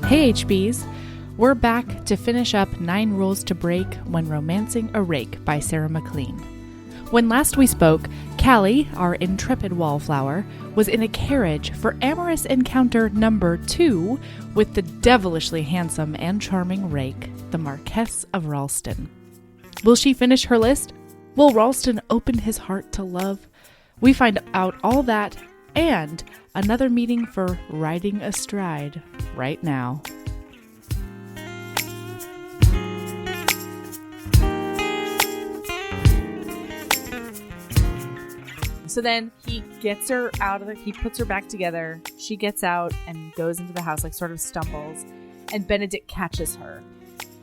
Hey HBs, we're back to finish up 9 Rules to Break When Romancing a Rake by Sarah MacLean. When last we spoke, Callie, our intrepid wallflower, was in a carriage for amorous encounter number 2 with the devilishly handsome and charming Rake, the Marquess of Ralston. Will she finish her list? Will Ralston open his heart to love? We find out all that and another meeting for riding astride right now. So then he gets her out of he puts her back together. She gets out and goes into the house, like sort of stumbles, and Benedict catches her.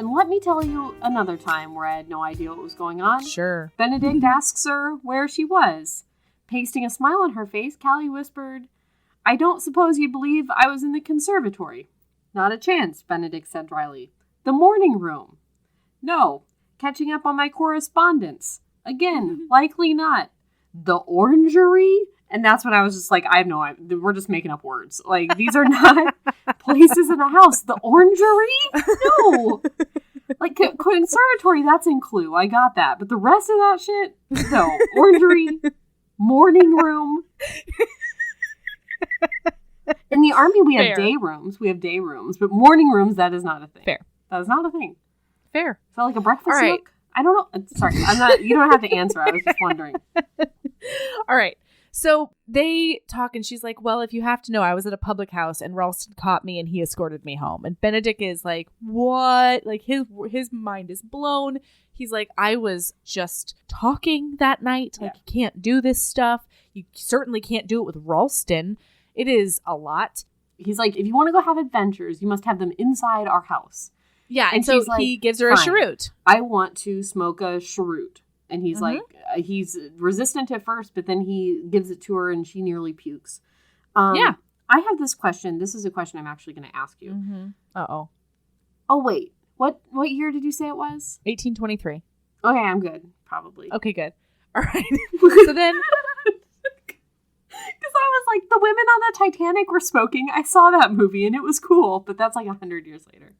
And let me tell you another time where I had no idea what was going on. Sure. Benedict asks her where she was. Pasting a smile on her face, Callie whispered, "I don't suppose you believe I was in the conservatory." "Not a chance," Benedict said dryly. "The morning room." "No. Catching up on my correspondence." Again, likely not. "The orangery?" And that's when I was just like, I have no idea. We're just making up words. Like, these are not places in a house. The orangery? No. Like, conservatory, that's in Clue. I got that. But the rest of that shit? No. Orangery. Morning room. In the army, we have day rooms. But morning rooms, that is not a thing. Fair. That is not a thing. Fair. Is that like a breakfast right. nook? I don't know. Sorry. I'm not. You don't have to answer. I was just wondering. All right. So they talk and she's like, well, if you have to know, I was at a public house and Ralston caught me and he escorted me home. And Benedict is like, what? Like his mind is blown. He's like, I was just talking that night. Like, you can't do this stuff. You certainly can't do it with Ralston. It is a lot. He's like, if you want to go have adventures, you must have them inside our house. Yeah. And so like, he gives her a cheroot. I want to smoke a cheroot. And he's like, he's resistant at first, but then he gives it to her and she nearly pukes. I have this question. This is a question I'm actually going to ask you. Mm-hmm. Uh-oh. Oh, wait. What year did you say it was? 1823. Okay, I'm good. Probably. Okay, good. All right. So then... Because I was like, the women on the Titanic were smoking. I saw that movie and it was cool, but that's like 100 years later.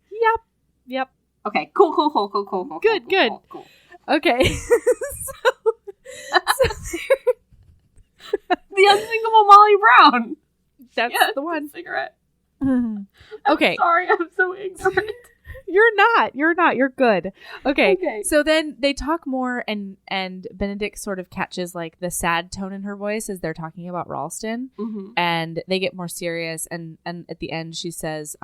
Yep. Okay, cool. Good. Cool. Okay. The unsinkable Molly Brown. That's the one. Cigarette. Okay. I'm sorry, I'm so ignorant. You're not. You're good. Okay. So then they talk more and Benedict sort of catches like the sad tone in her voice as they're talking about Ralston. Mm-hmm. And they get more serious and at the end she says,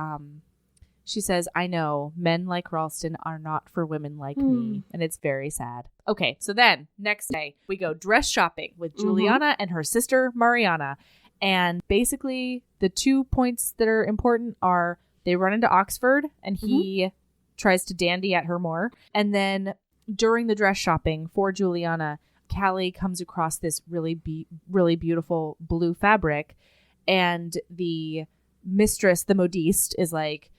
I know men like Ralston are not for women like me. And it's very sad. Okay. So then next day we go dress shopping with Juliana and her sister Mariana. And basically the 2 points that are important are they run into Oxford and he tries to dandy at her more. And then during the dress shopping for Juliana, Callie comes across this really beautiful blue fabric. And the mistress, the modiste, is like,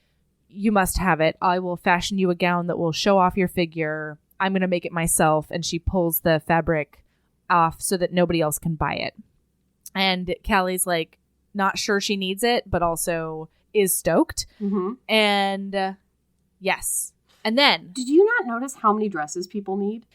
you must have it. I will fashion you a gown that will show off your figure. I'm going to make it myself. And she pulls the fabric off so that nobody else can buy it. And Callie's like, not sure she needs it, but also is stoked. And yes. And then did you not notice how many dresses people need?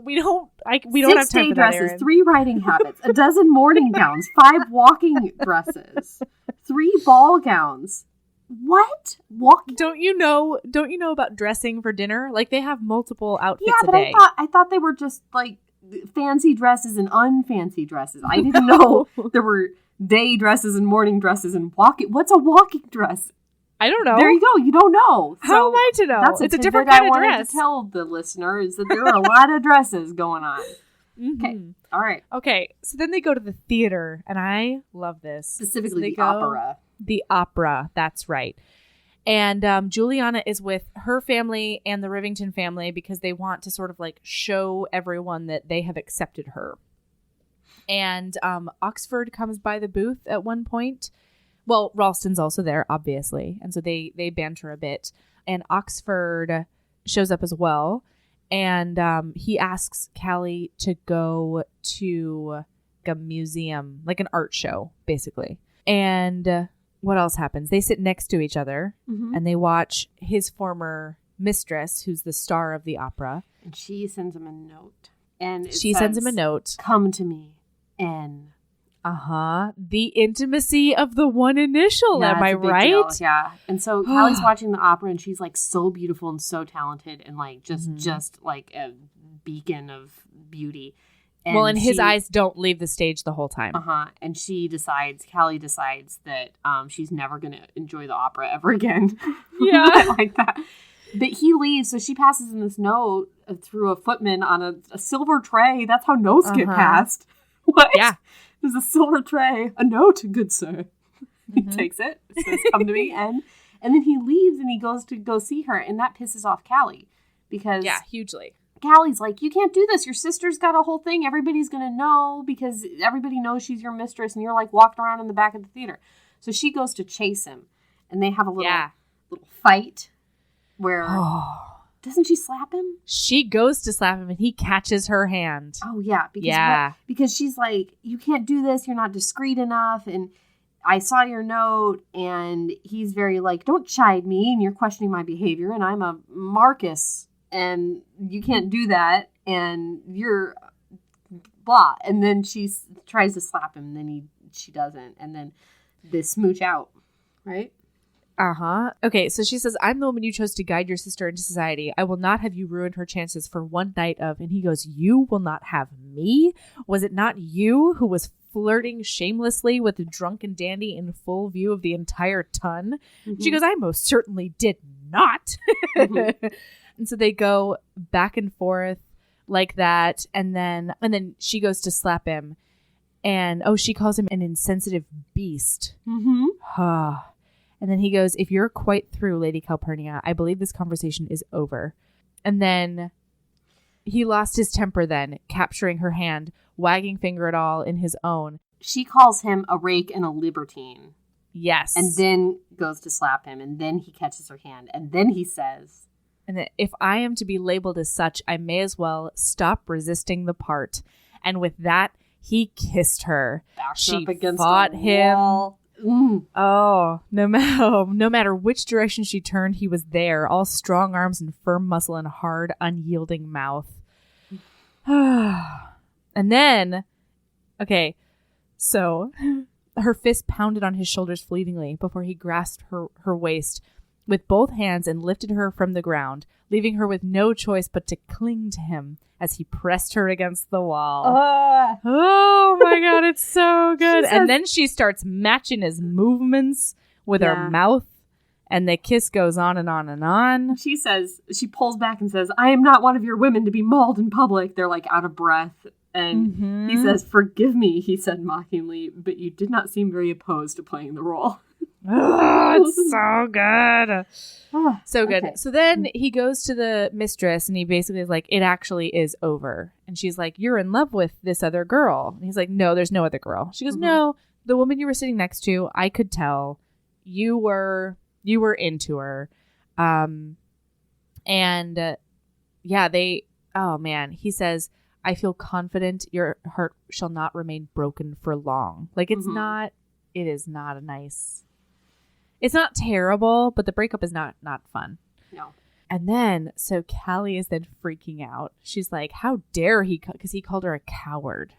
We don't have time for that, dresses, Erin. 3 riding habits, a dozen morning gowns, 5 walking dresses, 3 ball gowns. What? Walking? Don't you know about dressing for dinner? Like they have multiple outfits a day. I thought they were just like fancy dresses and unfancy dresses. I didn't know there were day dresses and morning dresses and walking. What's a walking dress? I don't know. There you go. You don't know. How am I to know? It's a different kind of dress. I wanted to tell the listener is that there are a lot of dresses going on. Okay. All right. Okay. So then they go to the theater, and I love this. Specifically the opera. The opera. That's right. And Juliana is with her family and the Rivington family because they want to sort of like show everyone that they have accepted her. And Oxford comes by the booth at one point. Well, Ralston's also there, obviously. And so they banter a bit. And Oxford shows up as well. And he asks Callie to go to a museum, like an art show, basically. And what else happens? They sit next to each other and they watch his former mistress, who's the star of the opera. And she sends him a note. And she sends him a note. Come to me, N. The intimacy of the one initial. Yeah, am I right? Deal. Yeah. And so Callie's watching the opera and she's like so beautiful and so talented and like just like a beacon of beauty. And his eyes don't leave the stage the whole time. And Callie decides that she's never going to enjoy the opera ever again. Yeah. Like that. But he leaves, so she passes him this note through a footman on a silver tray. That's how notes get passed. What? Yeah. There's a silver tray. A note, good sir. He takes it, says, come to me, and then he leaves and he goes to go see her, and that pisses off Callie. Because hugely. Callie's like, you can't do this. Your sister's got a whole thing. Everybody's going to know because everybody knows she's your mistress, and you're like walking around in the back of the theater. So she goes to chase him, and they have a little fight where... Doesn't she slap him? She goes to slap him and he catches her hand. Oh, yeah. Because she's like, you can't do this. You're not discreet enough. And I saw your note. And he's very like, don't chide me. And you're questioning my behavior. And I'm a Marcus. And you can't do that. And you're blah. And then she tries to slap him. And then she doesn't. And then they smooch out. Right? Okay, so she says, I'm the woman you chose to guide your sister into society. I will not have you ruin her chances for one night of... And he goes, you will not have me? Was it not you who was flirting shamelessly with a drunken dandy in full view of the entire ton? She goes, I most certainly did not. And so they go back and forth like that. And then she goes to slap him. And, she calls him an insensitive beast. And then he goes, if you're quite through, Lady Calpurnia, I believe this conversation is over. And then he lost his temper then, capturing her hand, wagging finger at all in his own. She calls him a rake and a libertine. Yes. And then goes to slap him. And then he catches her hand. And then he says... And that if I am to be labeled as such, I may as well stop resisting the part. And with that, he kissed her. She fought him. Wall. Oh, no matter which direction she turned, he was there, all strong arms and firm muscle and hard, unyielding mouth. And then, so her fist pounded on his shoulders fleetingly before he grasped her waist with both hands and lifted her from the ground, leaving her with no choice but to cling to him as he pressed her against the wall. Oh my God, it's so good. And then she starts matching his movements with her mouth, and the kiss goes on and on and on. She pulls back and says, I am not one of your women to be mauled in public. They're like out of breath. And he says, forgive me, he said mockingly, but you did not seem very opposed to playing the role. It's so good. So good. Okay. So then he goes to the mistress and he basically is like, it actually is over. And she's like, you're in love with this other girl. And he's like, no, there's no other girl. She goes, no, the woman you were sitting next to, I could tell you were into her. He says, I feel confident your heart shall not remain broken for long. Like it is not a nice... It's not terrible, but the breakup is not fun. No. And then, so Callie is then freaking out. She's like, how dare he, because he called her a coward.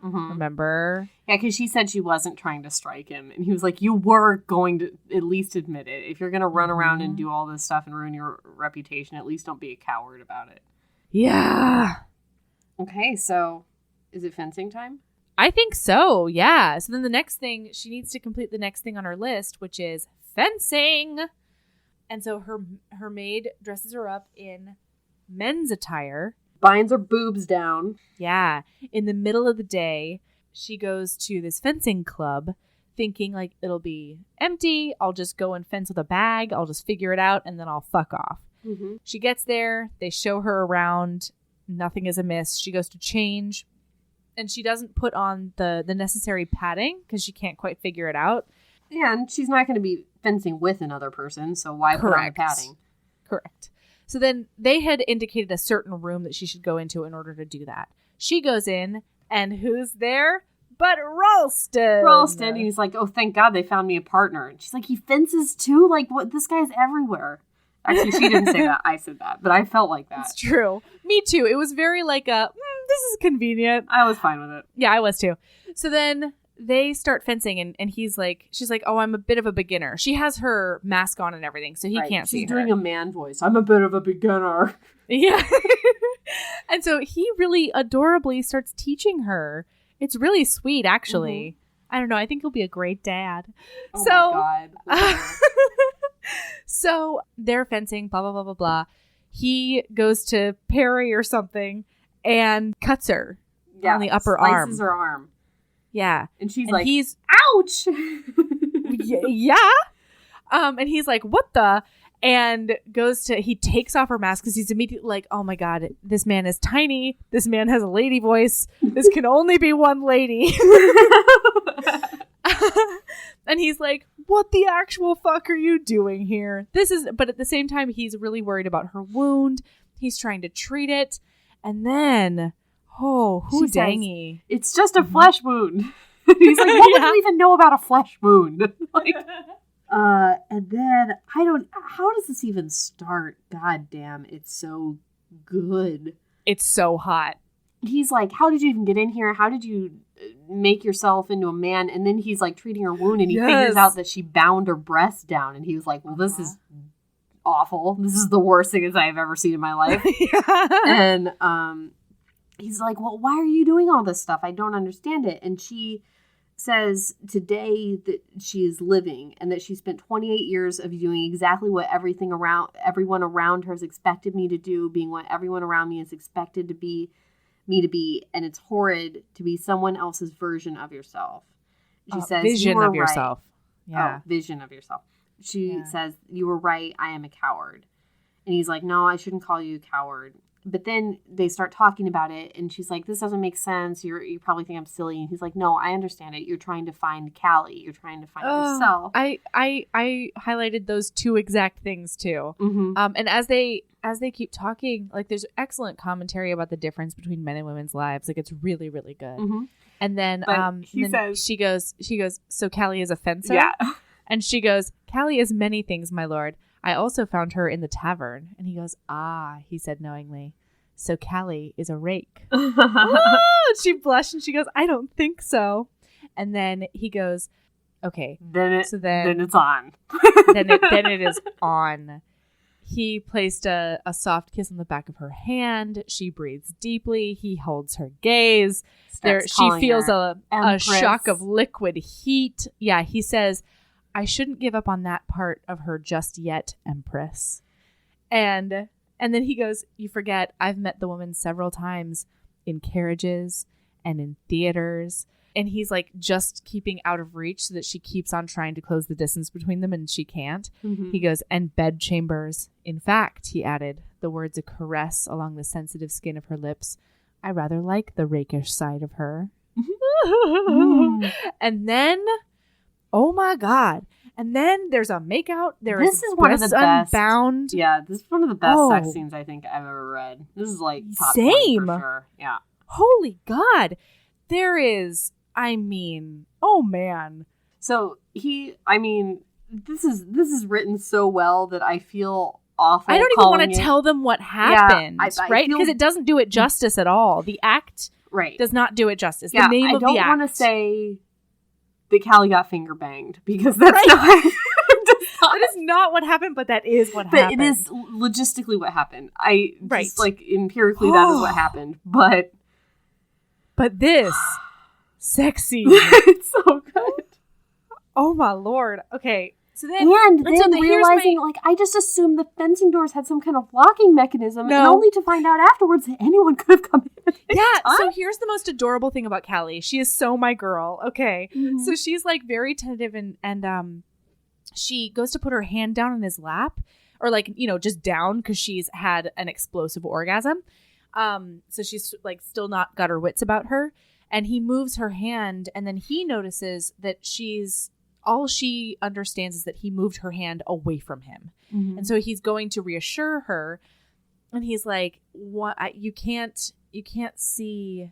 Remember? Yeah, because she said she wasn't trying to strike him. And he was like, you were going to at least admit it. If you're going to run around and do all this stuff and ruin your reputation, at least don't be a coward about it. Yeah. Okay, so is it fencing time? I think so, yeah. So then the next thing, she needs to complete the next thing on her list, which is fencing. And so her maid dresses her up in men's attire. Binds her boobs down. Yeah. In the middle of the day, she goes to this fencing club thinking like it'll be empty. I'll just go and fence with a bag. I'll just figure it out and then I'll fuck off. She gets there. They show her around. Nothing is amiss. She goes to change. And she doesn't put on the necessary padding because she can't quite figure it out. Yeah, and she's not going to be fencing with another person, so why put on the padding? Correct. So then they had indicated a certain room that she should go into in order to do that. She goes in, and who's there? but Ralston. Ralston. And he's like, oh, thank God they found me a partner. And she's like, he fences too? Like, what? This guy's everywhere. Actually, she didn't say that. I said that. But I felt like that. It's true. Me too. It was very like this is convenient. I was fine with it. Yeah, I was too. So then they start fencing and she's like, oh, I'm a bit of a beginner. She has her mask on and everything, so he can't see her. She's doing a man voice. I'm a bit of a beginner. Yeah. And so he really adorably starts teaching her. It's really sweet, actually. Mm-hmm. I don't know. I think he'll be a great dad. Oh my God. So they're fencing, blah, blah, blah, blah, blah. He goes to parry or something and cuts her on the upper arm. Slices her arm. Yeah. And she's like, he's, ouch! Yeah. And he's like, what the? And he takes off her mask because he's immediately like, oh my God, this man is tiny. This man has a lady voice. This can only be one lady. And he's like, what the actual fuck are you doing here? But at the same time, he's really worried about her wound. He's trying to treat it. And then, hoo-dangy. It's just a flesh wound. He's like, what would you even know about a flesh wound? Like, and then how does this even start? God damn, it's so good. It's so hot. He's like, how did you even get in here? How did you make yourself into a man? And then he's like treating her wound and he figures out that she bound her breast down. And he was like, well, this is awful. This is the worst thing I've ever seen in my life. And he's like, well, why are you doing all this stuff? I don't understand it. And she says today that she is living and that she spent 28 years of doing exactly what everyone around her has expected me to do, being what everyone around me is expected to be me to be, and it's horrid to be someone else's version of yourself. She says, vision of yourself. Yeah. Oh, vision of yourself. She says, you were right, I am a coward. And he's like, no, I shouldn't call you a coward. But then they start talking about it, and she's like, this doesn't make sense. You probably think I'm silly. And he's like, no, I understand it. You're trying to find Callie. You're trying to find yourself. I highlighted those two exact things, too. Mm-hmm. And as they keep talking, like, there's excellent commentary about the difference between men and women's lives. Like, it's really, really good. Mm-hmm. And then she goes, so Callie is a fencer? Yeah. And she goes, Callie is many things, my lord. I also found her in the tavern. And he goes, he said knowingly. So Callie is a rake. She blushed and she goes, I don't think so. And then he goes, okay. Then it's on. then it is on. He placed a soft kiss on the back of her hand. She breathes deeply. He holds her gaze. She feels a shock of liquid heat. Yeah, he says, I shouldn't give up on that part of her just yet, Empress. And then he goes, you forget, I've met the woman several times in carriages and in theaters. And he's like just keeping out of reach so that she keeps on trying to close the distance between them and she can't. Mm-hmm. He goes, and bedchambers. In fact, he added, the words a caress along the sensitive skin of her lips. I rather like the rakish side of her. And then, oh my God. And then there's a makeout. This is one of the best. Unbound. Yeah, this is one of the best sex scenes I think I've ever read. This is like top 20 for sure. Yeah. Holy God. There is, oh man. So this is written so well that I feel awful. I don't even want to tell them what happened, right? Because it doesn't do it justice at all. The act does not do it justice. Yeah, the name of the act. I don't want to say that Callie got finger banged because that's not. That is not what happened, but that is what happened. But it is logistically what happened. Just like empirically that is what happened. But this sexy. It's so good. Oh my Lord. Okay. So then realizing, I just assumed the fencing doors had some kind of locking mechanism, and only to find out afterwards that anyone could have come in. So here's the most adorable thing about Callie. She is so my girl. Okay. Mm-hmm. So she's like very tentative and she goes to put her hand down in his lap or just down because she's had an explosive orgasm. So she's still not got her wits about her. And he moves her hand and then he notices that all she understands is that he moved her hand away from him. Mm-hmm. And so he's going to reassure her. And he's like, "What? You can't see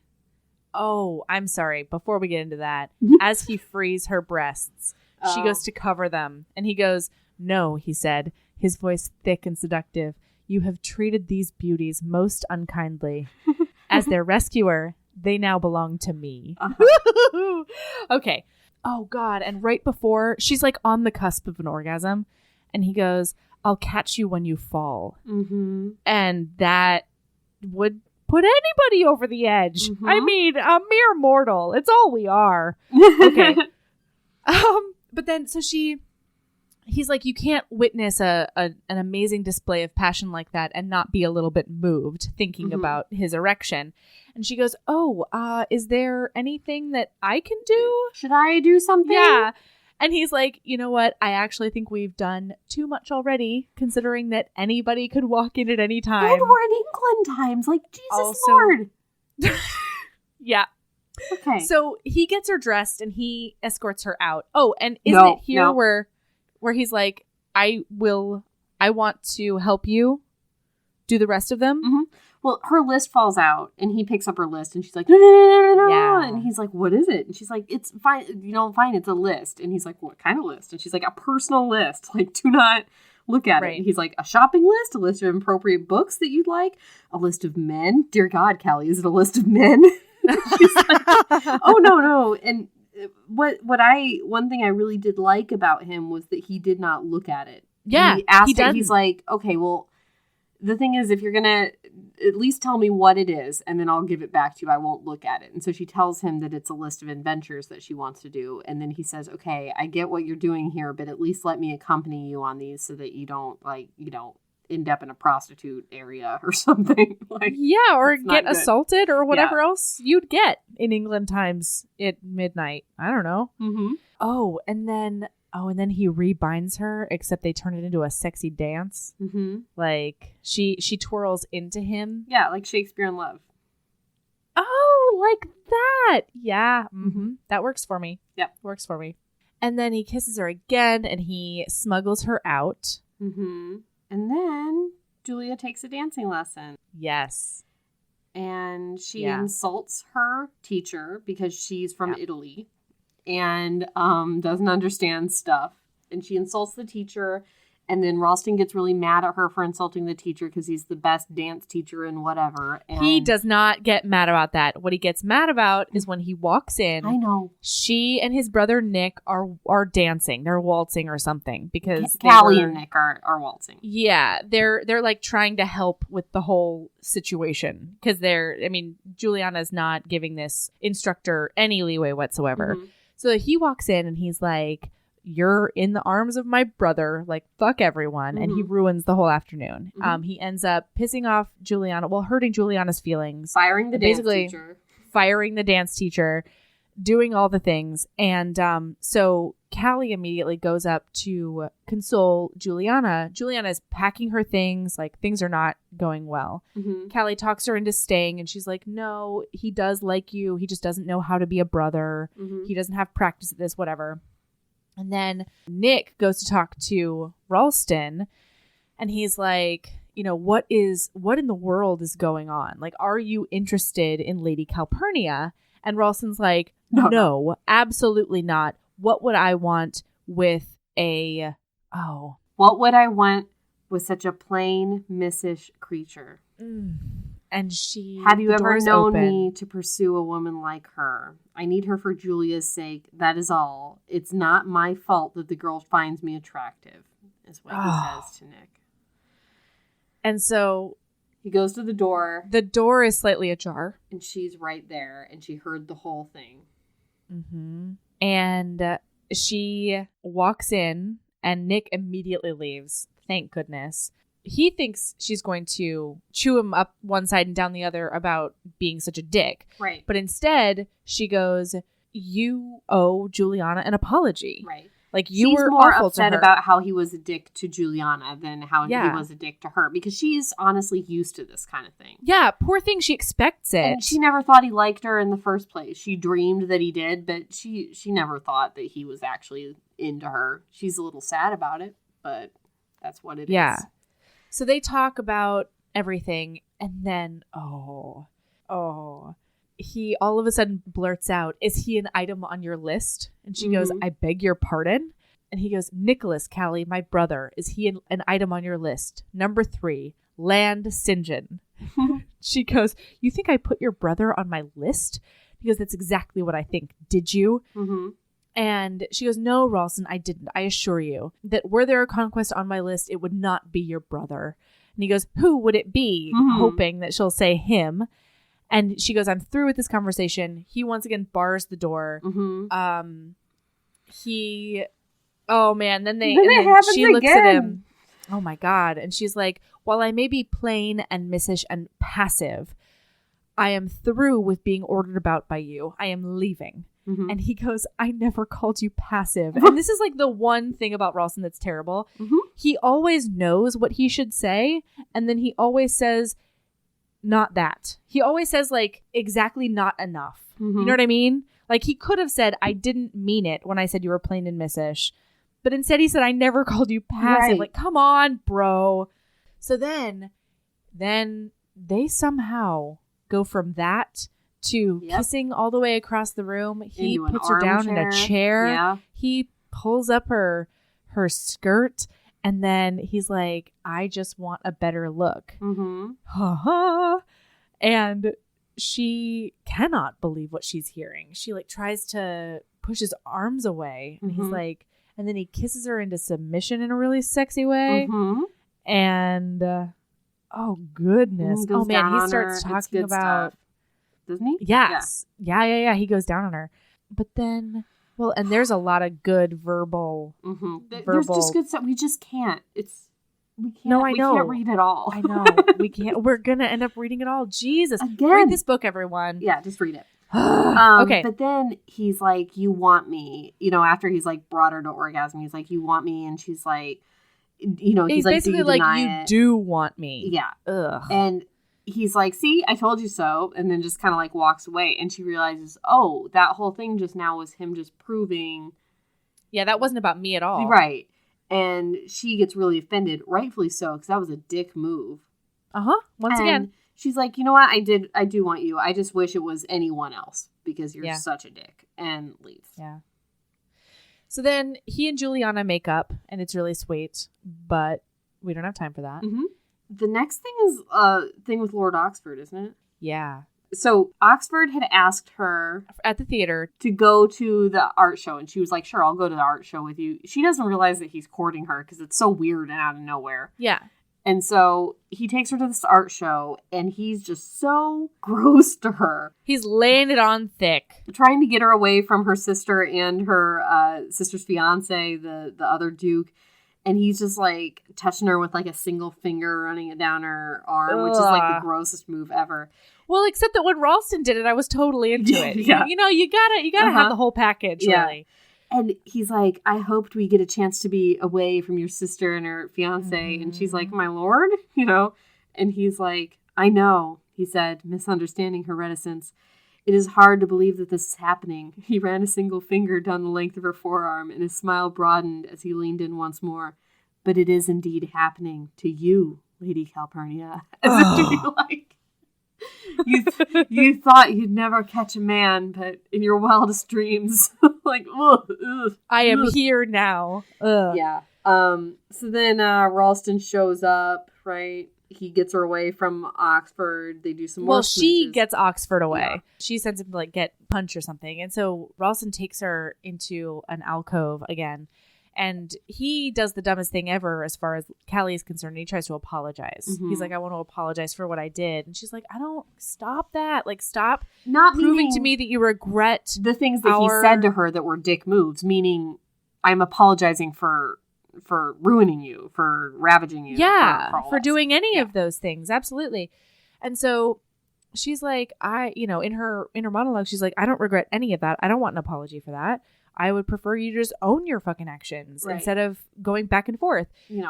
Oh, I'm sorry. Before we get into that, as he frees her breasts, she goes to cover them. And he goes, "No," he said, his voice thick and seductive. "You have treated these beauties most unkindly. As their rescuer, they now belong to me." Okay. Oh, God. And right before, she's like on the cusp of an orgasm. And he goes, "I'll catch you when you fall." Mm-hmm. And that would put anybody over the edge. Mm-hmm. I mean, a mere mortal. It's all we are. Okay. But then, so he's like, "You can't witness an amazing display of passion like that and not be a little bit moved thinking about his erection." And she goes, "Oh, is there anything that I can do? Should I do something?" Yeah. And he's like, "You know what? I actually think we've done too much already, considering that anybody could walk in at any time." And we're in England times. Like, Jesus Lord. Yeah. Okay. So he gets her dressed and he escorts her out. Oh, and isn't it here where he's like, I want to help you do the rest of them? Mm-hmm. Well, her list falls out and he picks up her list and she's like, no. Yeah. And he's like, "What is it?" And she's like, "It's fine. You know, fine. It's a list." And he's like, "What kind of list?" And she's like, "A personal list. Like, do not look at it." And he's like, "A shopping list? A list of appropriate books that you'd like? A list of men? Dear God, Callie, is it a list of men?" She's like, "Oh, no. And one thing I really did like about him was that he did not look at it. Yeah. He asked it. He's like, "Okay, well, the thing is, if you're going to at least tell me what it is, and then I'll give it back to you. I won't look at it." And so she tells him that it's a list of adventures that she wants to do. And then he says, "Okay, I get what you're doing here, but at least let me accompany you on these so that you don't end up in a prostitute area or something." Like, yeah, or get assaulted or whatever else you'd get in England times at midnight. I don't know. Mm-hmm. Oh, and then he rebinds her, except they turn it into a sexy dance. Mm-hmm. Like, she twirls into him. Yeah, like Shakespeare in Love. Oh, like that. Yeah. Mm-hmm. That works for me. Yep. Works for me. And then he kisses her again, and he smuggles her out. Mm-hmm. And then Julia takes a dancing lesson. Yes. And she insults her teacher because she's from Italy. And doesn't understand stuff. And she insults the teacher. And then Ralston gets really mad at her for insulting the teacher because he's the best dance teacher and whatever. And he does not get mad about that. What he gets mad about is when he walks in. I know. She and his brother Nick are dancing. They're waltzing or something because Callie and Nick are waltzing. Yeah, they're like trying to help with the whole situation because Juliana's not giving this instructor any leeway whatsoever. Mm-hmm. So he walks in and he's like, "You're in the arms of my brother, like, fuck everyone." Mm-hmm. And he ruins the whole afternoon. Mm-hmm. He ends up pissing off Juliana, hurting Juliana's feelings. Firing the dance teacher. Doing all the things. And so Callie immediately goes up to console Juliana. Juliana is packing her things, like, things are not going well. Mm-hmm. Callie talks her into staying, and she's like, "No, he does like you. He just doesn't know how to be a brother. Mm-hmm. He doesn't have practice at this, whatever." And then Nick goes to talk to Ralston, and he's like, what in the world is going on? Like, are you interested in Lady Calpurnia? And Ralston's like, no, absolutely not. What would I want with What would I want with such a plain, missish creature? And have you ever known me to pursue a woman like her? I need her for Julia's sake. That is all. It's not my fault that the girl finds me attractive, is what he says to Nick. And so he goes to the door. The door is slightly ajar. And she's right there, and she heard the whole thing. Mm-hmm. And she walks in, and Nick immediately leaves. Thank goodness. He thinks she's going to chew him up one side and down the other about being such a dick. Right. But instead, she goes, "You owe Juliana an apology." Right. Like, you She's were more awful upset to her. about how he was a dick to Juliana than how he was a dick to her, because she's honestly used to this kind of thing. Yeah, poor thing. She expects it. And she never thought he liked her in the first place. She dreamed that he did, but she never thought that he was actually into her. She's a little sad about it, but that's what it is. So they talk about everything, and then, he all of a sudden blurts out, "Is he an item on your list?" And she goes, "I beg your pardon?" And he goes, "Nicholas, Callie, my brother. Is he an item on your list? Number 3, Land St. John." She goes, "You think I put your brother on my list?" He goes, "That's exactly what I think. Did you?" And she goes, "No, Ralston, I didn't. I assure you that were there a conquest on my list, it would not be your brother." And he goes, "Who would it be?" Hoping that she'll say him. And she goes, "I'm through with this conversation." He once again bars the door. Oh man, then she looks at him. Oh my God. And she's like, "While I may be plain and missish and passive, I am through with being ordered about by you. I am leaving." And he goes, "I never called you passive." And this is like the one thing about Ralston that's terrible. He always knows what he should say. And then he always says, not that. He always says like exactly not enough. You know what I mean? Like he could have said, "I didn't mean it when I said you were plain and missish." But instead he said, "I never called you passive." Right. Like, come on, bro. So then they somehow go from that to kissing all the way across the room. He puts her down in a chair. Yeah. He pulls up her skirt. And then he's like, "I just want a better look." And she cannot believe what she's hearing. She like tries to push his arms away. And he's like, and then he kisses her into submission in a really sexy way. And oh goodness. Oh man, he starts talking about stuff. Doesn't he? Yes. Yeah. He goes down on her. But then, well, and there's a lot of good verbal. There's just good stuff. We just can't. We can't. No, I know. We can't read it all. I know. We can't. We're gonna end up reading it all. Jesus. Again. Read this book, everyone. Yeah, just read it. Okay. But then he's like, "You want me?" You know, after he's like brought her to orgasm, he's like, "You want me?" And she's like, you know, he's like, basically "Do you like, deny "You it?" do want me. Yeah. Ugh. And he's like, "See, I told you so," and then just kind of like walks away. And she realizes, oh, that whole thing just now was him just proving. Yeah, that wasn't about me at all. Right. And she gets really offended, rightfully so, because that was a dick move. Once again. She's like, "You know what? I do want you. I just wish it was anyone else because you're such a dick," and leaves. Yeah. So then he and Juliana make up, and it's really sweet, but we don't have time for that. The next thing is a thing with Lord Oxford, isn't it? Yeah. So Oxford had asked her at the theater to go to the art show, and she was like, "Sure, I'll go to the art show with you." She doesn't realize that he's courting her because it's so weird and out of nowhere. Yeah. And so he takes her to this art show, and he's just so gross to her. He's laying it on thick. Trying to get her away from her sister and her sister's fiance, the other Duke. And he's just like touching her with like a single finger, running it down her arm, which is like the grossest move ever. Well, except that when Ralston did it, I was totally into it. Yeah. You know, you gotta have the whole package, really. And he's like, "I hoped we get a chance to be away from your sister and her fiance." And she's like, "My lord," you know? And he's like, "I know," he said, misunderstanding her reticence. "It is hard to believe that this is happening." He ran a single finger down the length of her forearm, and his smile broadened as he leaned in once more. "But it is indeed happening to you, Lady Calpurnia." As if to be like, you thought you'd never catch a man, but in your wildest dreams, like, ugh, I am here now. Ugh. Yeah. So then Ralston shows up, right? He gets her away from Oxford. They do some more. Well, she smooches. gets Oxford away. Yeah. She sends him to like get punch or something, and so Ralston takes her into an alcove again. And he does the dumbest thing ever as far as Callie is concerned. He tries to apologize. He's like, "I want to apologize for what I did." And she's like, "I don't, stop that. Like, stop not proving to me that you regret the things that he said to her that were dick moves, meaning I'm apologizing for ruining you, for ravaging you. Yeah, for doing any of those things. Absolutely. And so she's like, in her monologue, she's like, "I don't regret any of that. I don't want an apology for that. I would prefer you to just own your fucking actions instead of going back and forth."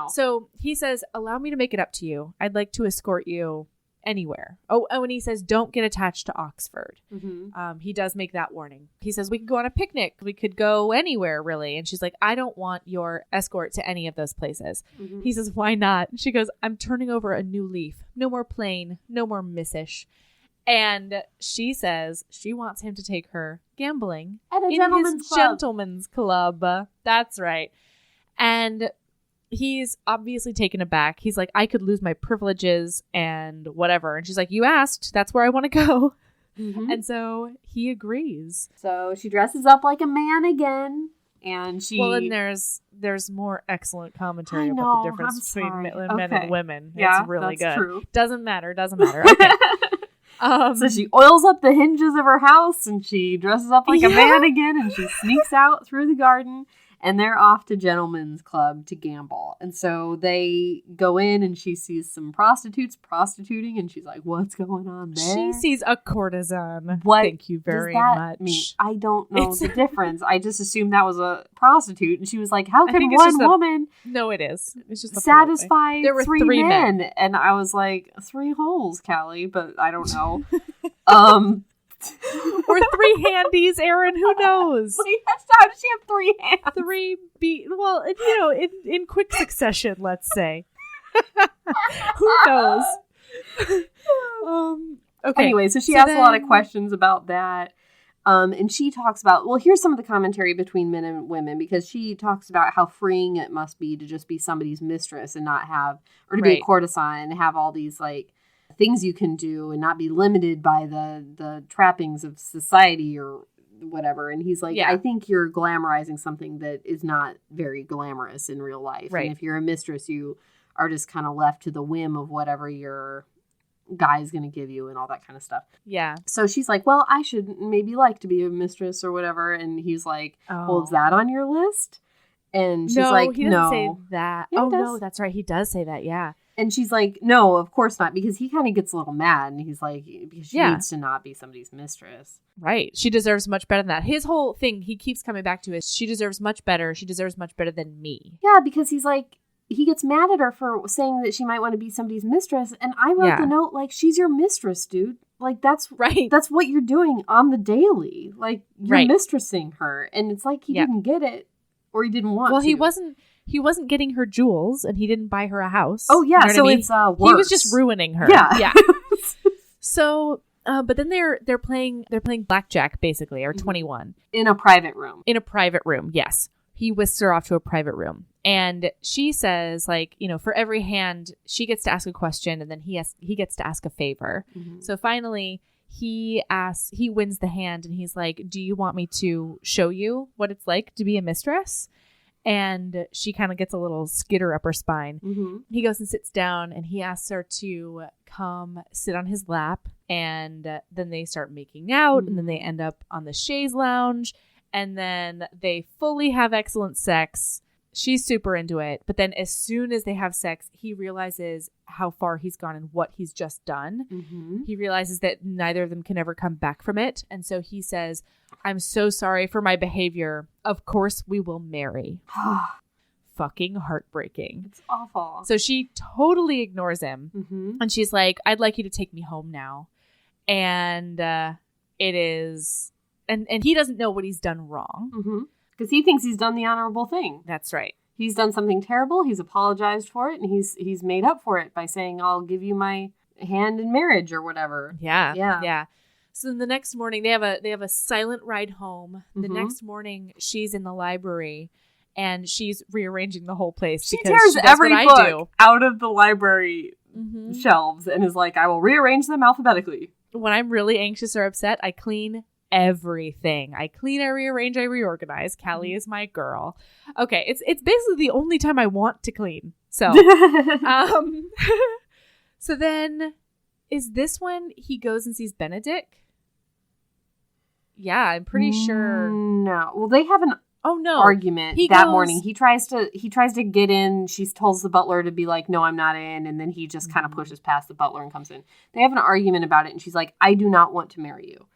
So he says, "Allow me to make it up to you. I'd like to escort you anywhere." Oh, and he says, "Don't get attached to Oxford." He does make that warning. He says, "We could go on a picnic. We could go anywhere, really." And she's like, "I don't want your escort to any of those places." He says, "Why not?" And she goes, "I'm turning over a new leaf. No more plain, no more missish." And she says she wants him to take her gambling At a in gentleman's his club. gentleman's club. That's right. And he's obviously taken aback. He's like, I could lose my privileges and whatever. And she's like, you asked. That's where I want to go. Mm-hmm. And so he agrees. So she dresses up like a man again. And she... Well, and there's more excellent commentary about the difference between men and women. Yeah, it's really that's good. True. Doesn't matter. Okay. So she oils up the hinges of her house and she dresses up like a man again and she sneaks out through the garden and they're off to Gentleman's Club to gamble. And so they go in and she sees some prostitutes prostituting and she's like, what's going on there? She sees a courtesan. What Thank you very does that much. mean? I don't know the difference. I just assumed that was a prostitute. And she was like, how can one woman No, it is. It's just satisfy there were three men? And I was like, 3 holes, Callie, but I don't know. Or 3 handies, Aaron. Who knows? Wait, how does she have 3 hands? 3 well, in quick succession, let's say. Who knows? Okay. Anyway, so she asks a lot of questions about that. And she talks about, well, here's some of the commentary between men and women, because she talks about how freeing it must be to just be somebody's mistress and not have, or to be a courtesan and have all these, like, things you can do and not be limited by the trappings of society or whatever. And he's like, I think you're glamorizing something that is not very glamorous in real life. Right. And if you're a mistress, you are just kind of left to the whim of whatever your guy's going to give you and all that kind of stuff. Yeah. So she's like, well, I should maybe like to be a mistress or whatever. And he's like, well, is that on your list? And she's like, he doesn't say that. Yeah, no, that's right. He does say that. Yeah. And she's like, no, of course not, because he kind of gets a little mad, and he's like, because she needs to not be somebody's mistress. Right. She deserves much better than that. His whole thing he keeps coming back to is she deserves much better. She deserves much better than me. Yeah, because he's like, he gets mad at her for saying that she might want to be somebody's mistress. And I wrote the note, like, she's your mistress, dude. Like, that's right. That's what you're doing on the daily. Like, you're mistressing her. And it's like he didn't get it, or he didn't want to. Well, he wasn't getting her jewels, and he didn't buy her a house. Oh, yeah, you know so it's worse. He was just ruining her. Yeah. So, but then they're playing blackjack, basically, or 21. In a private room. In a private room, yes. He whisks her off to a private room. And she says, like, you know, for every hand, she gets to ask a question, and then he gets to ask a favor. Mm-hmm. So finally, he wins the hand, and he's like, do you want me to show you what it's like to be a mistress? And she kind of gets a little skitter up her spine. Mm-hmm. He goes and sits down, and he asks her to come sit on his lap. And then they start making out, and then they end up on the chaise lounge. And then they fully have excellent sex. She's super into it. But then as soon as they have sex, he realizes how far he's gone and what he's just done. Mm-hmm. He realizes that neither of them can ever come back from it. And so he says, I'm so sorry for my behavior. Of course we will marry. Fucking heartbreaking. It's awful. So she totally ignores him. Mm-hmm. And she's like, I'd like you to take me home now. And it is... And he doesn't know what he's done wrong. Because he thinks he's done the honorable thing. That's right. He's done something terrible. He's apologized for it. And he's made up for it by saying, I'll give you my hand in marriage or whatever. Yeah. So then the next morning, they have a silent ride home. The next morning, she's in the library. And she's rearranging the whole place. She tears every book out of the library shelves and is like, I will rearrange them alphabetically. When I'm really anxious or upset, I clean everything. I clean, I rearrange, I reorganize. Callie is my girl. Okay, it's basically the only time I want to clean. So, so then, is this when he goes and sees Benedict? Yeah, I'm pretty sure. No. Well, they have an argument morning. He tries to get in. She tells the butler to be like, no, I'm not in. And then he just kind of pushes past the butler and comes in. They have an argument about it. And she's like, I do not want to marry you.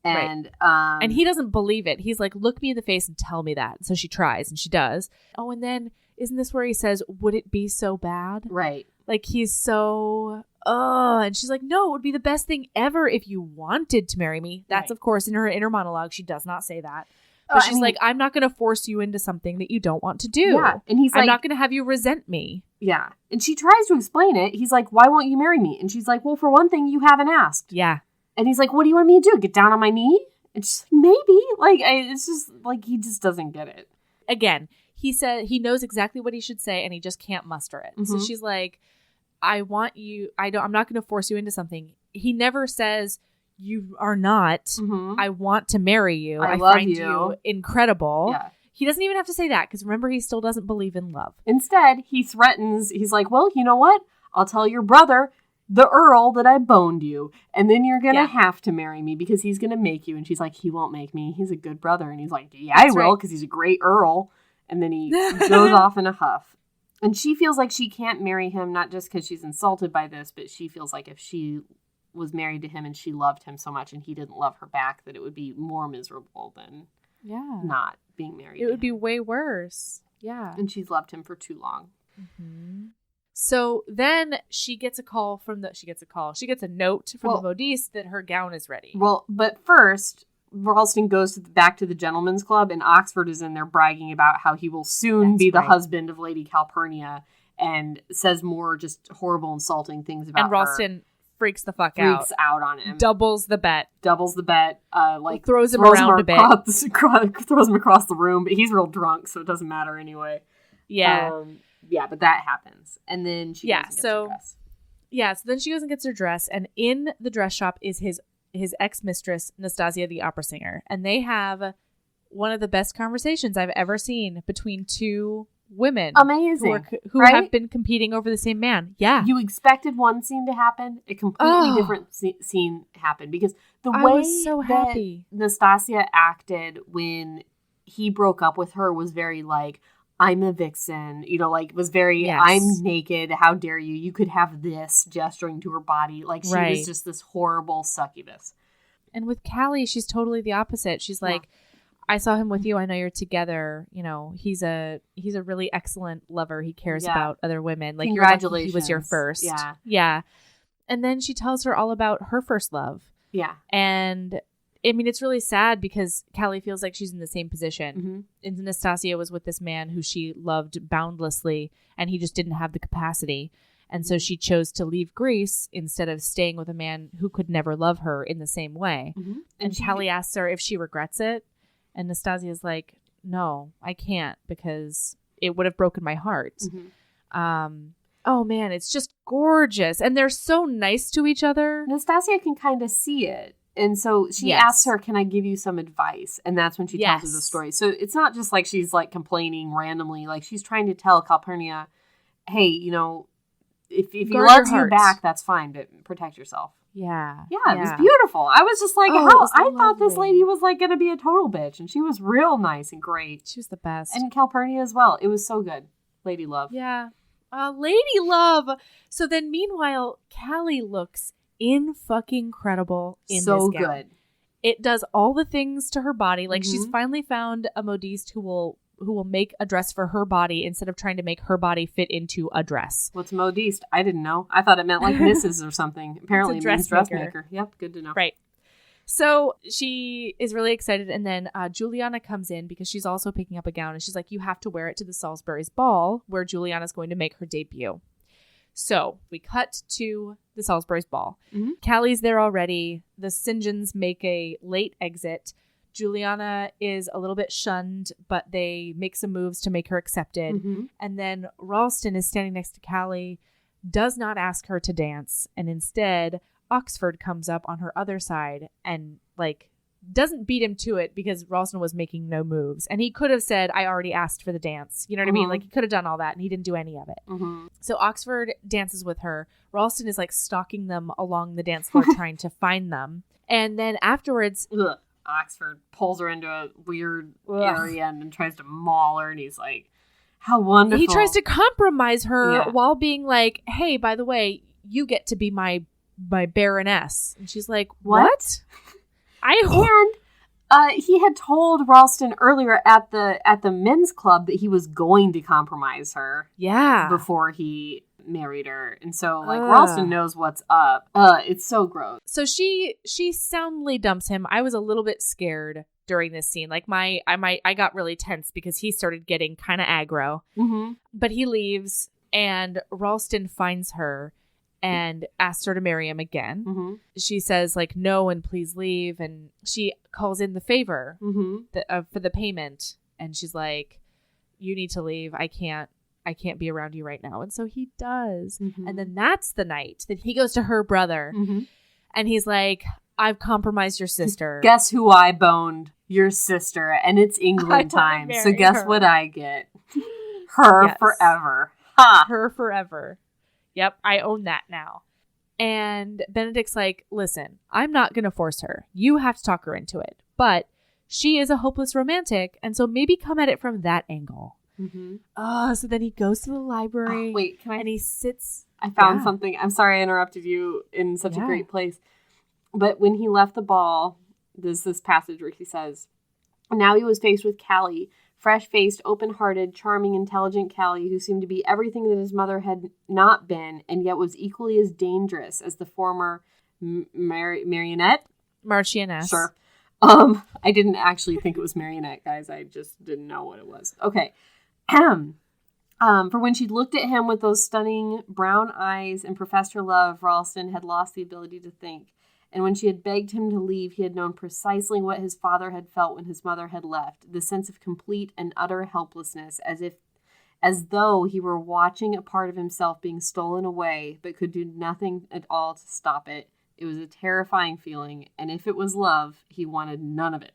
And and he doesn't believe it. He's like, look me in the face and tell me that. So she tries and she does. Oh, and then isn't this where he says, would it be so bad? Right. Like he's so, and she's like, no, it would be the best thing ever if you wanted to marry me. That's of course in her inner monologue. She does not say that. But she's like, I'm not going to force you into something that you don't want to do. Yeah. And he's like, I'm not going to have you resent me. Yeah. And she tries to explain it. He's like, why won't you marry me? And she's like, well, for one thing, you haven't asked. Yeah. And he's like, what do you want me to do? Get down on my knee? And she's like, maybe. Like, it's just like, he just doesn't get it. Again, he said he knows exactly what he should say and he just can't muster it. So she's like, I want you, I'm not going to force you into something. He never says, you are not. I want to marry you. I find you incredible. Yeah. He doesn't even have to say that because remember, he still doesn't believe in love. Instead, he threatens. He's like, well, you know what? I'll tell your brother, the Earl, that I boned you. And then you're going to have to marry me because he's going to make you. And she's like, he won't make me. He's a good brother. And he's like, yeah, I will because he's a great Earl. And then he goes off in a huff. And she feels like she can't marry him, not just because she's insulted by this, but she feels like if she was married to him and she loved him so much and he didn't love her back, that it would be more miserable than not being married. It would be way worse. Yeah. And she's loved him for too long. So then she gets a note from the modiste that her gown is ready. Well, but first, Ralston goes back to the gentleman's club and Oxford is in there bragging about how he will soon be the husband of Lady Calpurnia and says more just horrible, insulting things about her. And Ralston freaks the fuck out on him. Doubles the bet. Throws him around a bit. Throws him across the room, but he's real drunk, so it doesn't matter anyway. Yeah. But that happens. And then she goes and gets her dress. Yeah, so then she goes and gets her dress, and in the dress shop is his ex-mistress, Nastasia, the opera singer. And they have one of the best conversations I've ever seen between two women. Amazing. Who have been competing over the same man. Yeah. You expected one scene to happen. A completely different scene happened. Because the way that Nastasia acted when he broke up with her was very like, I'm a vixen. Was very, I'm naked. How dare you? You could have this, gesturing to her body. Like, she was just this horrible succubus. And with Callie, she's totally the opposite. She's like, I saw him with you. I know you're together. He's a really excellent lover. He cares about other women. Like, congratulations. He was your first. Yeah. And then she tells her all about her first love. Yeah. And I mean, it's really sad because Callie feels like she's in the same position. And Nastasia was with this man who she loved boundlessly, and he just didn't have the capacity. And so she chose to leave Greece instead of staying with a man who could never love her in the same way. And Callie asks her if she regrets it. And Nastasia's like, no, I can't because it would have broken my heart. Oh, man, it's just gorgeous. And they're so nice to each other. Nastasia can kind of see it. And so she asks her, can I give you some advice? And that's when she tells her the story. So it's not just like she's like complaining randomly. Like she's trying to tell Calpurnia, hey, if he loves you back, that's fine, but protect yourself. Yeah. Yeah, it was beautiful. I was just like, I thought this lady was like going to be a total bitch. And she was real nice and great. She was the best. And Calpurnia as well. It was so good. Lady love. Yeah. Lady love. So then meanwhile, Callie looks fucking incredible in this gown. So good. It does all the things to her body. Like she's finally found a modiste who will make a dress for her body instead of trying to make her body fit into a dress. What's modiste? I didn't know. I thought it meant like Mrs. or something. Apparently it means dressmaker. Yep, good to know. Right. So she is really excited, and then Juliana comes in because she's also picking up a gown, and she's like, you have to wear it to the Salisbury's ball where Juliana's going to make her debut. So we cut to the Salisbury's ball. Callie's there already. The St. Johns make a late exit. Juliana is a little bit shunned, but they make some moves to make her accepted. And then Ralston is standing next to Callie, does not ask her to dance, and instead Oxford comes up on her other side and like doesn't beat him to it because Ralston was making no moves. And he could have said, I already asked for the dance. You know what I mean? Like he could have done all that and he didn't do any of it. So Oxford dances with her. Ralston is like stalking them along the dance floor trying to find them. And then afterwards... Oxford pulls her into a weird area and tries to maul her. And he's like, how wonderful. He tries to compromise her while being like, hey, by the way, you get to be my baroness. And she's like, what? And he had told Ralston earlier at the men's club that he was going to compromise her. Yeah. Before he married her. And so like Ralston knows what's up. It's so gross. So she soundly dumps him. I was a little bit scared during this scene. Like I got really tense because he started getting kind of aggro. But he leaves and Ralston finds her and asks her to marry him again. Mm-hmm. She says, like, no, and please leave. And she calls in the favor for the payment. And she's like, you need to leave. I can't be around you right now. And so he does. Mm-hmm. And then that's the night that he goes to her brother. Mm-hmm. And he's like, I've compromised your sister. Guess who I boned? Your sister. And it's England time. So guess what I get? Her forever. Ha! Her forever. Yep, I own that now. And Benedict's like, listen, I'm not going to force her. You have to talk her into it. But she is a hopeless romantic, and so maybe come at it from that angle. Mm-hmm. So then he goes to the library. Wait, can I? And he sits. I found something. I'm sorry I interrupted you in such a great place. But when he left the ball, there's this passage where he says, now he was faced with Callie, fresh-faced, open-hearted, charming, intelligent Callie, who seemed to be everything that his mother had not been, and yet was equally as dangerous as the former Marionette? Marchioness. Sure. I didn't actually think it was Marionette, guys. I just didn't know what it was. Okay. For when she looked at him with those stunning brown eyes and professed her love, Ralston had lost the ability to think. And when she had begged him to leave, he had known precisely what his father had felt when his mother had left, the sense of complete and utter helplessness, as though he were watching a part of himself being stolen away, but could do nothing at all to stop it. It was a terrifying feeling, and if it was love, he wanted none of it.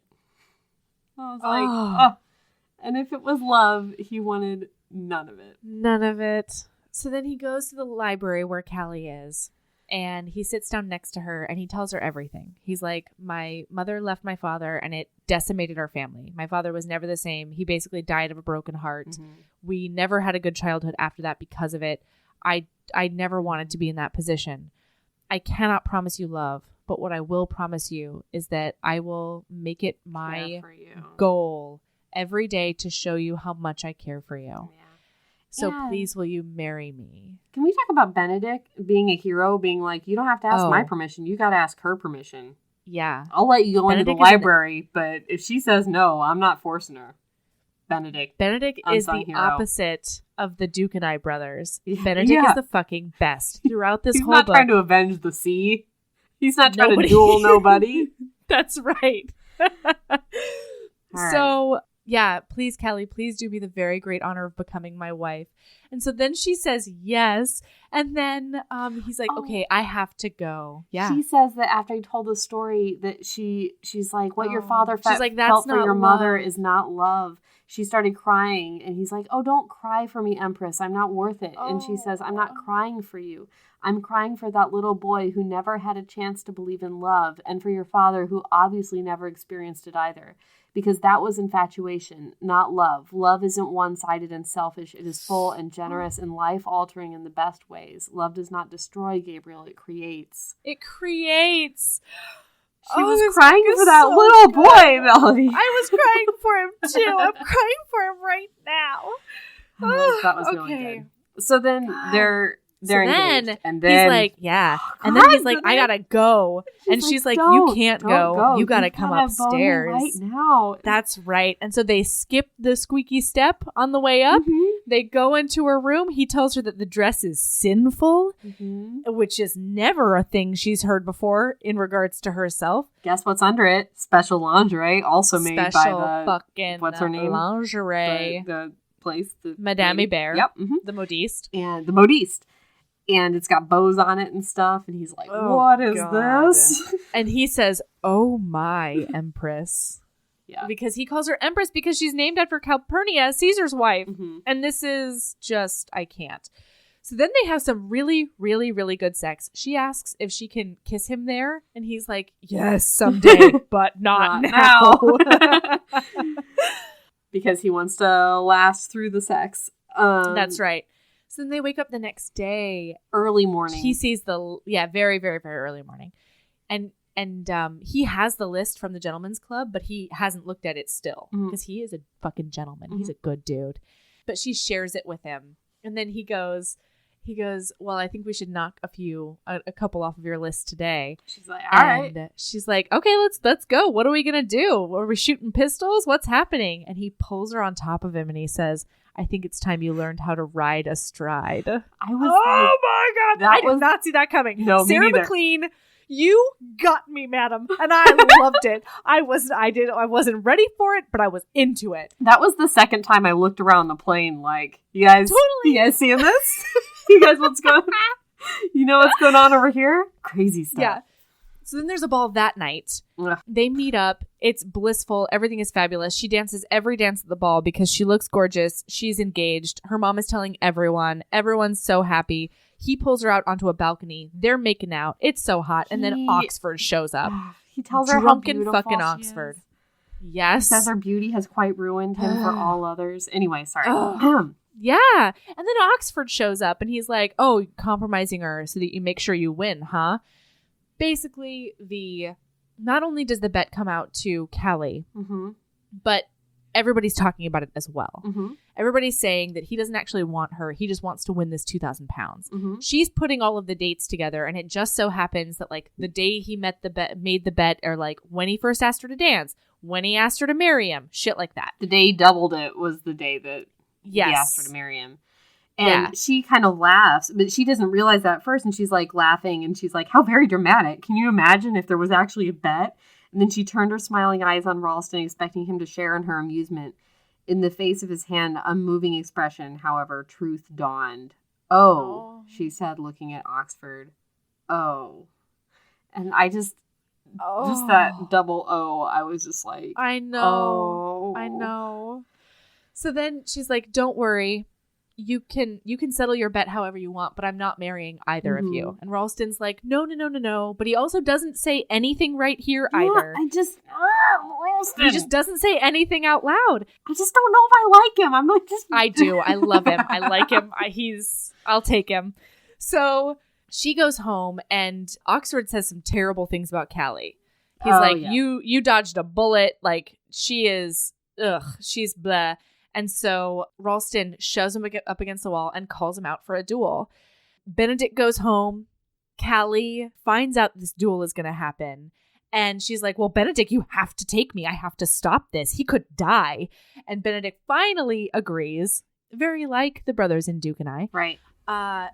I was like, and if it was love, he wanted none of it. None of it. So then he goes to the library where Callie is. And he sits down next to her and he tells her everything. He's like, my mother left my father and it decimated our family. My father was never the same. He basically died of a broken heart. Mm-hmm. We never had a good childhood after that because of it. I never wanted to be in that position. I cannot promise you love, but what I will promise you is that I will make it my goal every day to show you how much I care for you. Yeah. So please, will you marry me? Can we talk about Benedict being a hero, being like, you don't have to ask my permission. You got to ask her permission. Yeah. I'll let you go into the library, but if she says no, I'm not forcing her. Benedict is the opposite of the Duke and I brothers. Benedict is the fucking best throughout this whole book. He's not trying to avenge the sea. He's not trying to duel nobody. That's right. So... yeah, please, Callie, please do me the very great honor of becoming my wife. And so then she says yes. And then he's like, okay, I have to go. Yeah. She says that after he told the story that she's like, what your father felt for your mother is not love. She started crying and he's like, oh, don't cry for me, Empress. I'm not worth it. And she says, I'm not crying for you. I'm crying for that little boy who never had a chance to believe in love and for your father who obviously never experienced it either. Because that was infatuation, not love. Love isn't one-sided and selfish. It is full and generous and life-altering in the best ways. Love does not destroy, Gabriel. It creates. It creates. She was crying for that little boy, Melody. I was crying for him, too. I'm crying for him right now. That was really good. So then they're engaged. And then he's like, yeah. And then he's like, I gotta go. And she's like, you can't go. You gotta come upstairs. Right now. That's right. And so they skip the squeaky step on the way up. Mm-hmm. They go into her room. He tells her that the dress is sinful, which is never a thing she's heard before in regards to herself. Guess what's under it? Special lingerie, also made by the fucking what's her name? Lingerie. The place, Madame Hébert. Yep. The modiste. And the modiste. And it's got bows on it and stuff. And he's like, what is this? And he says, oh my, Empress. Yeah. Because he calls her Empress because she's named after Calpurnia, Caesar's wife. Mm-hmm. And this is just, I can't. So then they have some really, really, really good sex. She asks if she can kiss him there. And he's like, yes, someday, but not now. Because he wants to last through the sex. That's right. So then they wake up the next day. Early morning. He sees very, very, very early morning. And he has the list from the gentleman's club, but he hasn't looked at it still. Because he is a fucking gentleman. Mm-hmm. He's a good dude. But she shares it with him. And then he goes, he goes, well, I think we should knock a couple off of your list today. She's like, all right. And she's like, okay, let's go. What are we going to do? Are we shooting pistols? What's happening? And he pulls her on top of him and he says, I think it's time you learned how to ride astride. I was oh my God. I did not see that coming. No, Sarah me neither. MacLean, you got me, madam. And I loved it. I wasn't ready for it, but I was into it. That was the second time I looked around the plane like, you guys seeing this? You guys, what's going on over here? Crazy stuff. Yeah. So then there's a ball that night. Ugh. They meet up. It's blissful. Everything is fabulous. She dances every dance at the ball because she looks gorgeous. She's engaged. Her mom is telling everyone. Everyone's so happy. He pulls her out onto a balcony. They're making out. It's so hot. And then Oxford shows up. He tells her how Drunken beautiful fucking she Oxford. is. Yes. He says her beauty has quite ruined him for all others. Anyway, sorry. Yeah. And then Oxford shows up and he's like, oh, compromising her so that you make sure you win, huh? Basically, not only does the bet come out to Callie, but everybody's talking about it as well. Everybody's saying that he doesn't actually want her. He just wants to win this 2,000 pounds. She's putting all of the dates together, and it just so happens that like the day he made the bet, or like when he first asked her to dance, when he asked her to marry him, shit like that. The day he doubled it was the day that he asked her to marry him. And she kind of laughs, but she doesn't realize that at first. And she's like laughing and she's like, how very dramatic. Can you imagine if there was actually a bet? And then she turned her smiling eyes on Ralston, expecting him to share in her amusement. In the face of his hand, unmoving expression, however, truth dawned. Oh, she said, looking at Oxford. Oh. And I just that double O, I was just like, I know. So then she's like, don't worry. You can settle your bet however you want, but I'm not marrying either of you. And Ralston's like, no. But he also doesn't say anything right here either. Ralston. He just doesn't say anything out loud. I just don't know if I like him. I'm like, I do. I love him. I like him. I'll take him. So she goes home and Oxford says some terrible things about Callie. He's you dodged a bullet. Like she's blah. And so Ralston shoves him up against the wall and calls him out for a duel. Benedict goes home. Callie finds out this duel is going to happen. And she's like, well, Benedict, you have to take me. I have to stop this. He could die. And Benedict finally agrees, very like the brothers in Duke and I. Right.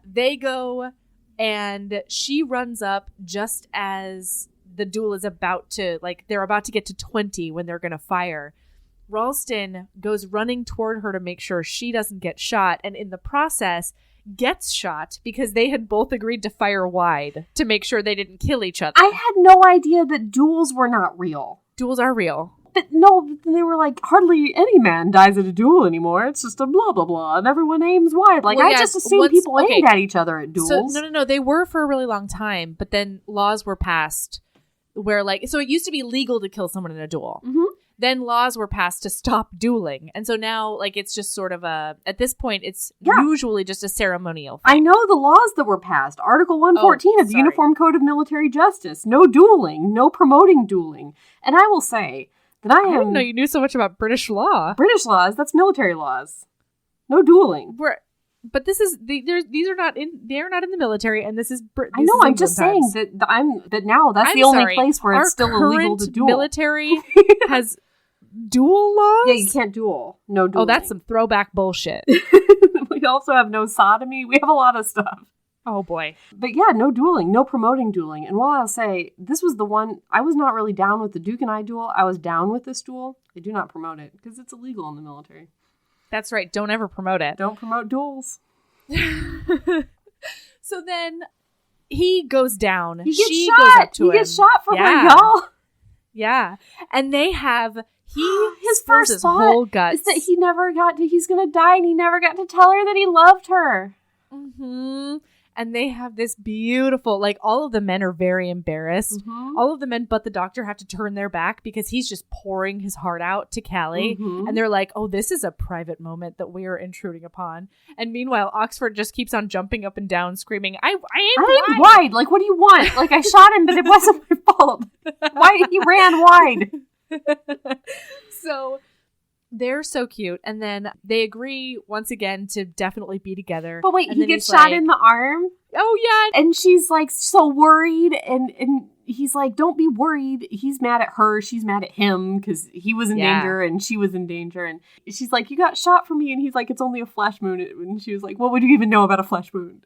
They go and she runs up just as the duel is about to, like, they're about to get to 20 when they're going to fire. Ralston goes running toward her to make sure she doesn't get shot, and in the process gets shot because they had both agreed to fire wide to make sure they didn't kill each other. I had no idea that duels were not real. Duels are real. But no, they were like, hardly any man dies at a duel anymore. It's just a blah, blah, blah, and everyone aims wide. Like, I just assumed people aimed at each other at duels. So, no, they were for a really long time, but then laws were passed where, like, so it used to be legal to kill someone in a duel. Then laws were passed to stop dueling. And so now, like, it's just sort of at this point, it's usually just a ceremonial thing. I know the laws that were passed. Article 114 of the Uniform Code of Military Justice. No dueling, no promoting dueling. And I will say that I didn't know you knew so much about British law. British laws, that's military laws. No dueling. But this is these are not in the military, and this is. I know. I'm just saying that now that's the only place where it's still illegal to duel. Military has duel laws. Yeah, you can't duel. No dueling. Oh, that's some throwback bullshit. We also have no sodomy. We have a lot of stuff. Oh boy. But yeah, no dueling, no promoting dueling. And while I'll say this was the one I was not really down with the Duke and I duel, I was down with this duel. I do not promote it because it's illegal in the military. That's right. Don't ever promote it. Don't promote duels. So then he goes down. She goes up to him. He gets shot for her, y'all. Yeah. And they have his first thought is that he's going to die, and he never got to tell her that he loved her. Mm-hmm. And they have this beautiful, like, all of the men are very embarrassed. Mm-hmm. All of the men but the doctor have to turn their back because he's just pouring his heart out to Callie. Mm-hmm. And they're like, oh, this is a private moment that we are intruding upon. And meanwhile, Oxford just keeps on jumping up and down, screaming, I ain't wide. Like, what do you want? Like, I shot him, but it wasn't my fault. Why? He ran wide. So They're so cute. And then they agree once again to definitely be together. But wait, and he then gets he's shot like, in the arm. Oh, yeah. And she's like so worried. And he's like, don't be worried. He's mad at her. She's mad at him because he was in danger and she was in danger. And she's like, you got shot for me. And he's like, it's only a flesh wound. And she was like, what would you even know about a flesh wound?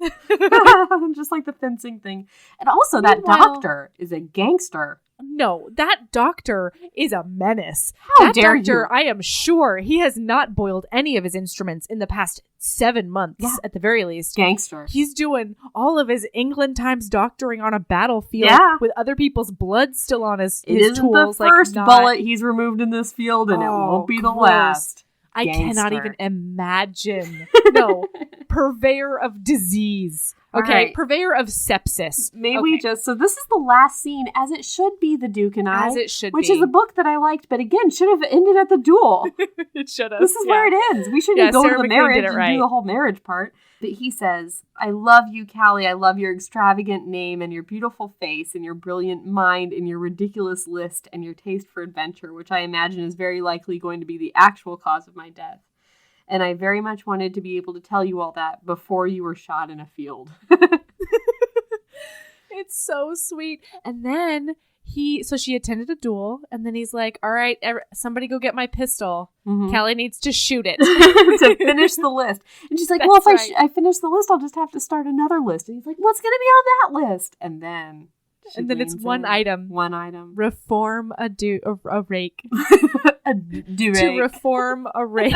Just like the fencing thing. And also that doctor is a gangster. No, that doctor is a menace. How dare you? I am sure he has not boiled any of his instruments in the past 7 months, at the very least. Gangster. He's doing all of his England Times doctoring on a battlefield with other people's blood still on his tools. It isn't the first bullet he's removed in this field, and it won't be the last. I cannot even imagine. No, purveyor of disease. Okay, right. Purveyor of sepsis. May we just... So this is the last scene, as it should be, The Duke and I. As it should which be. Which is a book that I liked, but again, should have ended at the duel. It should have. This is where it ends. We shouldn't go Sarah to the MacLean marriage and do the whole marriage part. But he says, I love you, Callie. I love your extravagant name and your beautiful face and your brilliant mind and your ridiculous list and your taste for adventure, which I imagine is very likely going to be the actual cause of my death. And I very much wanted to be able to tell you all that before you were shot in a field. It's so sweet. And then she attended a duel, and then he's like, all right, somebody go get my pistol. Mm-hmm. Callie needs to shoot it. To finish the list. And she's like, well, if I finish the list, I'll just have to start another list. And he's like, what's going to be on that list? And then it's one item. One item. Reform a rake. A do-rake. To reform a rake.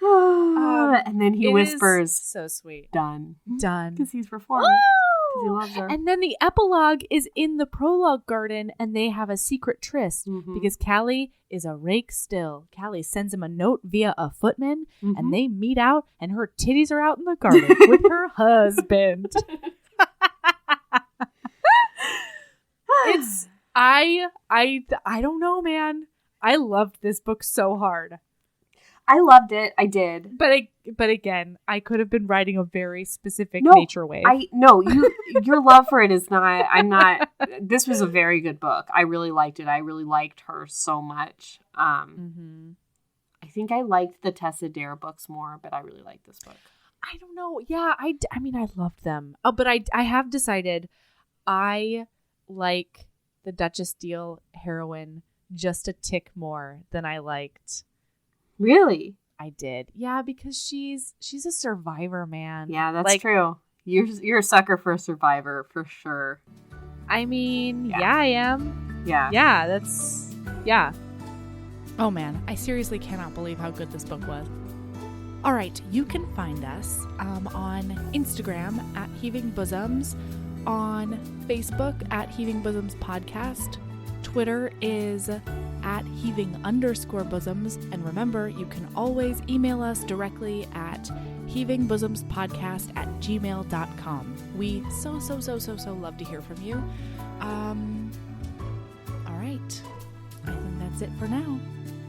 And then he whispers, so sweet. Done. Because he's reformed. Because he loves her. And then the epilogue is in the prologue garden, and they have a secret tryst because Callie is a rake still. Callie sends him a note via a footman, and they meet out, and her titties are out in the garden with her husband. It's I don't know, man. I loved this book so hard. I loved it. I did. But again, I could have been writing a very specific nature wave. Your love for it is not. I'm not. This was a very good book. I really liked it. I really liked her so much. I think I liked the Tessa Dare books more, but I really liked this book. I don't know. Yeah, I mean, I loved them. Oh, but I have decided I like the Duchess Deal heroine just a tick more than I liked. Really? I did. Yeah, because she's a survivor, man. Yeah, that's true. You're a sucker for a survivor, for sure. I mean, yeah I am. Yeah. Yeah, Oh man, I seriously cannot believe how good this book was. All right, you can find us on Instagram at Heaving Bosoms, on Facebook at Heaving Bosoms Podcast. Twitter is at heaving_bosoms. And remember, you can always email us directly at heavingbosospodcast@gmail.com. We so love to hear from you. All right. I think that's it for now.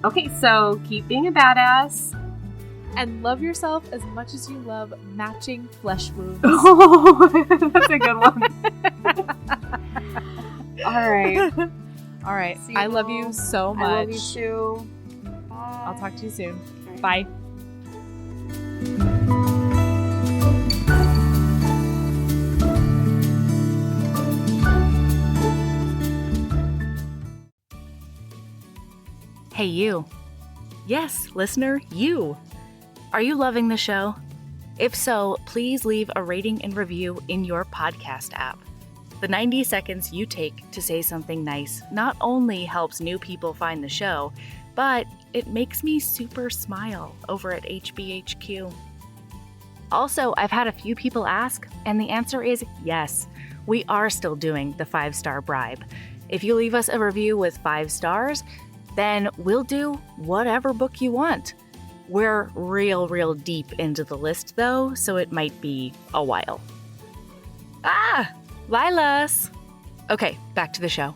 Okay, so keep being a badass. And love yourself as much as you love matching flesh wounds. Oh, that's a good one. All right. All right. I love you so much. I love you too. Bye. I'll talk to you soon. Right. Bye. Hey, you. Yes, listener, you. Are you loving the show? If so, please leave a rating and review in your podcast app. The 90 seconds you take to say something nice not only helps new people find the show, but it makes me super smile over at HBHQ. Also, I've had a few people ask, and the answer is yes. We are still doing the 5-star bribe. If you leave us a review with 5 stars, then we'll do whatever book you want. We're real deep into the list, though, so it might be a while. Lilas! Okay, back to the show.